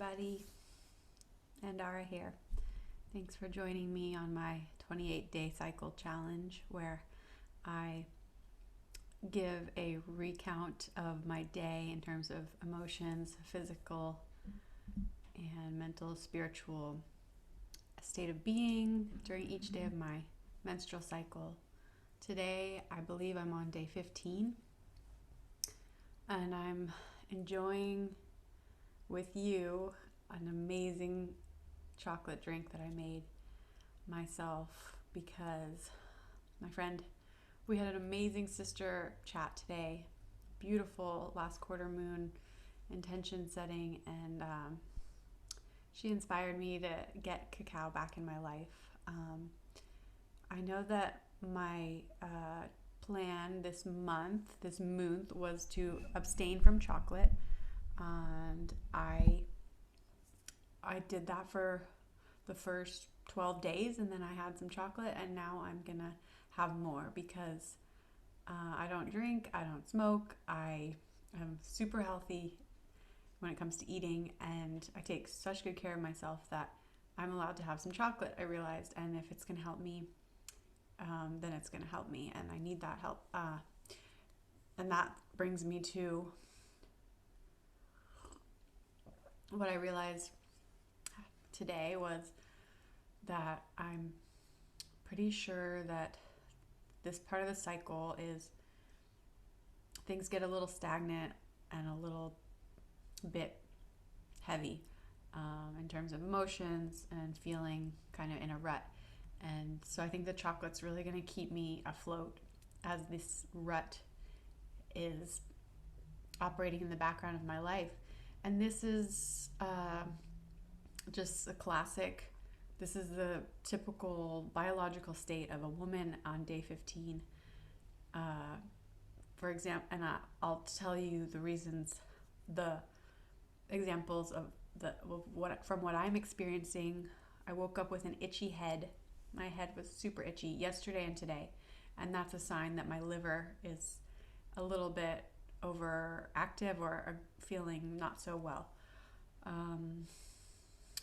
everybody. And Ara here. Thanks for joining me on my 28-day cycle challenge where I give a recount of my day in terms of emotions, physical and mental, spiritual state of being during each day of my menstrual cycle. Today, I believe I'm on day 15 and I'm enjoying with you an amazing chocolate drink that I made myself because my friend, we had an amazing sister chat today, beautiful last quarter moon intention setting, and she inspired me to get cacao back in my life. I know that my plan this month was to abstain from chocolate, and I did that for the first 12 days, and then I had some chocolate, and now I'm gonna have more because I don't drink, I don't smoke, I am super healthy when it comes to eating, and I take such good care of myself that I'm allowed to have some chocolate, I realized, and if it's gonna help me, then it's gonna help me, and I need that help. And that brings me to what I realized today was that I'm pretty sure that this part of the cycle is things get a little stagnant and a little bit heavy in terms of emotions and feeling kind of in a rut. And so I think the chocolate's really going to keep me afloat as this rut is operating in the background of my life. And this is just a classic. This is the typical biological state of a woman on day 15. For example, and I'll tell you the reasons, the examples of what I'm experiencing. I woke up with an itchy head. My head was super itchy yesterday and today, and that's a sign that my liver is a little bit overactive or feeling not so well.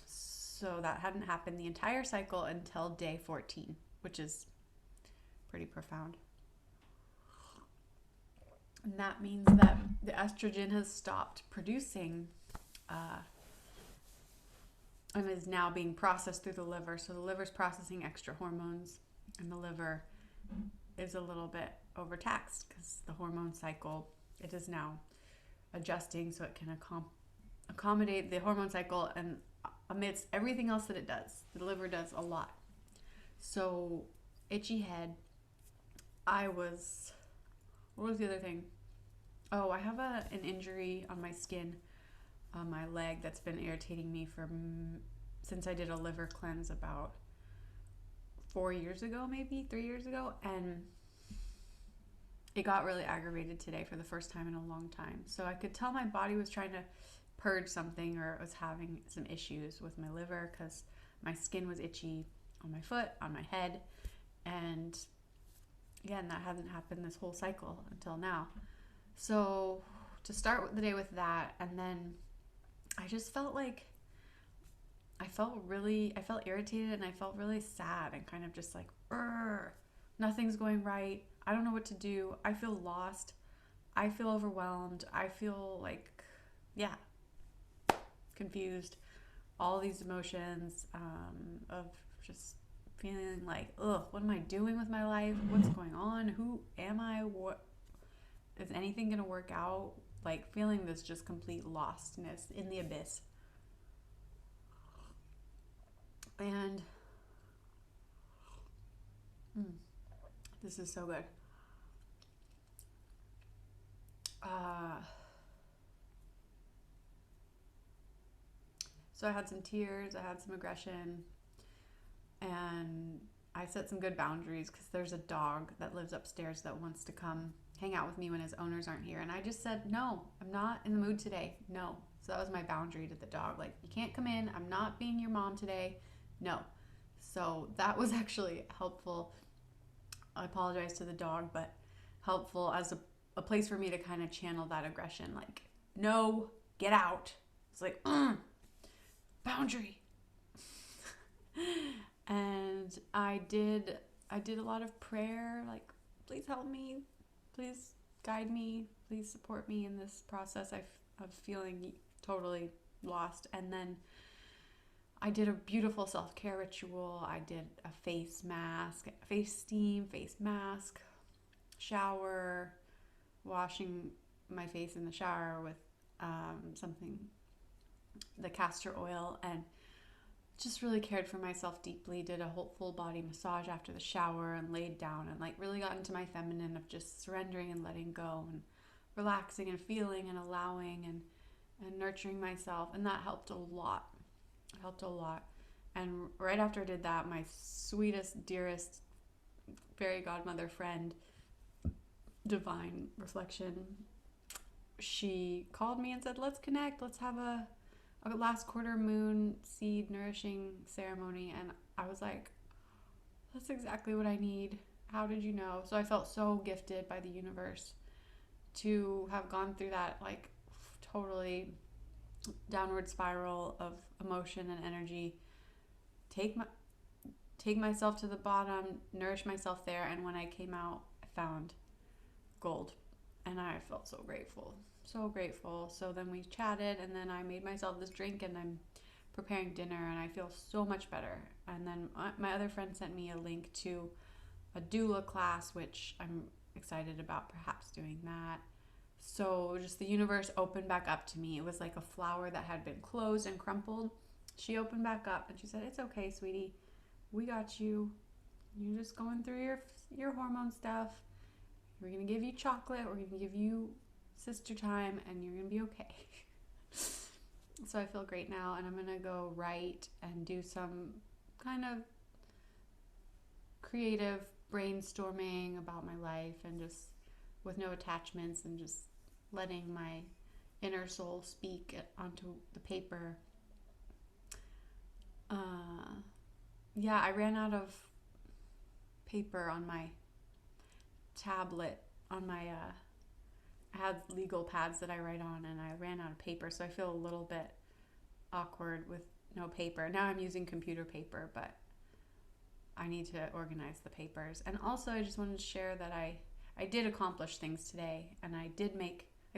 So that hadn't happened the entire cycle until day 14, which is pretty profound. And that means that the estrogen has stopped producing and is now being processed through the liver. So the liver's processing extra hormones, and the liver is a little bit overtaxed because the hormone cycle, it is now adjusting so it can accommodate the hormone cycle, and amidst everything else that it does, the liver does a lot. So itchy head. What was the other thing? Oh, I have an injury on my skin, on my leg, that's been irritating me since I did a liver cleanse about 4 years ago, maybe 3 years ago, and it got really aggravated today for the first time in a long time. So I could tell my body was trying to purge something, or it was having some issues with my liver because my skin was itchy on my foot, on my head, and again, that hasn't happened this whole cycle until now. So to start the day with that, and then I just felt like I felt irritated, and I felt really sad and kind of just like, nothing's going right. I don't know what to do. I feel lost. I feel overwhelmed. I feel like, confused. All these emotions of just feeling like, what am I doing with my life? What's going on? Who am I? What is anything going to work out? Like feeling this just complete lostness in the abyss. And this is so good. So I had some tears, I had some aggression, and I set some good boundaries because there's a dog that lives upstairs that wants to come hang out with me when his owners aren't here. And I just said, no, I'm not in the mood today. No. So that was my boundary to the dog. Like, you can't come in. I'm not being your mom today. No. So that was actually helpful. I apologize to the dog, but helpful as a place for me to kind of channel that aggression. Like, no, get out. It's like, boundary. And I did a lot of prayer, like, please help me, please guide me, please support me in this process of feeling totally lost. And then I did a beautiful self-care ritual. I did a face mask, face steam, face mask, shower, washing my face in the shower with the castor oil, and just really cared for myself deeply. Did a whole full body massage after the shower and laid down and like really got into my feminine of just surrendering and letting go and relaxing and feeling and allowing and nurturing myself. And that helped a lot. And right after I did that, my sweetest, dearest fairy godmother friend, divine reflection, she called me and said, let's connect, let's have a last quarter moon seed nourishing ceremony. And I was like, that's exactly what I need. How did you know? So I felt so gifted by the universe to have gone through that like totally downward spiral of emotion and energy, take myself to the bottom, nourish myself there, and when I came out, I found gold. And I felt so grateful. So then we chatted, and then I made myself this drink, and I'm preparing dinner, and I feel so much better. And then my other friend sent me a link to a doula class, which I'm excited about perhaps doing that. So just the universe opened back up to me. It was like a flower that had been closed and crumpled. She opened back up and she said, it's okay, sweetie. We got you. You're just going through your hormone stuff. We're going to give you chocolate. We're going to give you sister time, and you're going to be okay. So I feel great now, and I'm going to go write and do some kind of creative brainstorming about my life, and just with no attachments, and just letting my inner soul speak onto the paper. I ran out of paper on my tablet, on my I had legal pads that I write on, and I ran out of paper, so I feel a little bit awkward with no paper. Now I'm using computer paper, but I need to organize the papers. And also I just wanted to share that I did accomplish things today, and I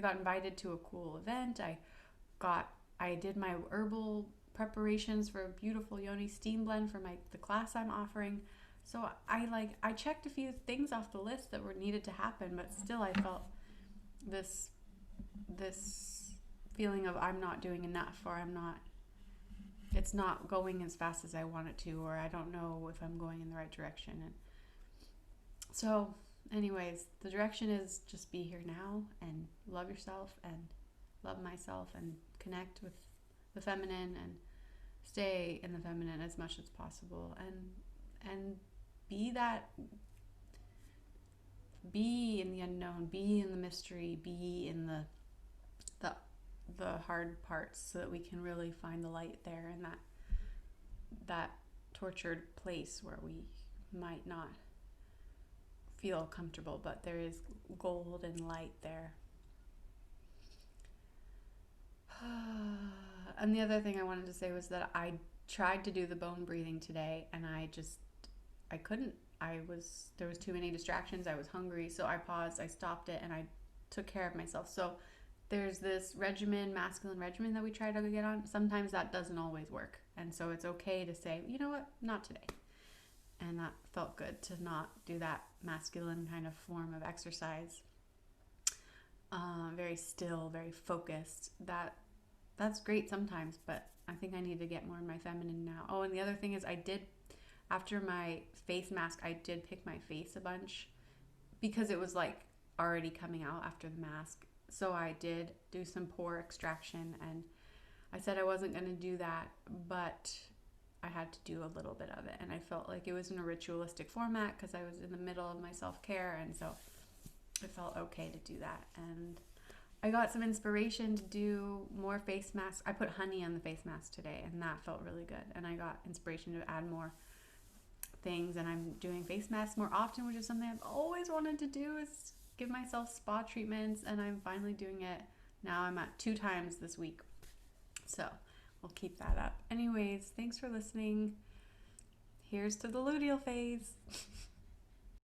got invited to a cool event. I did my herbal preparations for a beautiful yoni steam blend for the class I'm offering. So I checked a few things off the list that were needed to happen, but still I felt this feeling of I'm not doing enough, or it's not going as fast as I want it to, or I don't know if I'm going in the right direction. And so anyways, the direction is just be here now and love yourself and love myself and connect with the feminine and stay in the feminine as much as possible, and be in the unknown, be in the mystery, be in the hard parts, so that we can really find the light there in that tortured place where we might not feel comfortable, but there is gold and light there. And the other thing I wanted to say was that I tried to do the bone breathing today, and I couldn't. There was too many distractions. I was hungry, so I paused, I stopped it, and I took care of myself. So there's this masculine regimen that we try to get on. Sometimes that doesn't always work, and so it's okay to say, you know what, not today. And that felt good, to not do that masculine kind of form of exercise. Very still, very focused. That's great sometimes, but I think I need to get more in my feminine now. Oh, and the other thing is after my face mask, I did pick my face a bunch because it was like already coming out after the mask. So I did do some pore extraction, and I said I wasn't going to do that, but I had to do a little bit of it. And I felt like it was in a ritualistic format because I was in the middle of my self-care, and so it felt okay to do that. And I got some inspiration to do more face masks. I put honey on the face mask today, and that felt really good. And I got inspiration to add more things, and I'm doing face masks more often, which is something I've always wanted to do, is give myself spa treatments, and I'm finally doing it now. I'm at 2 times this week, so I'll keep that up. Anyways, thanks for listening. Here's to the luteal phase.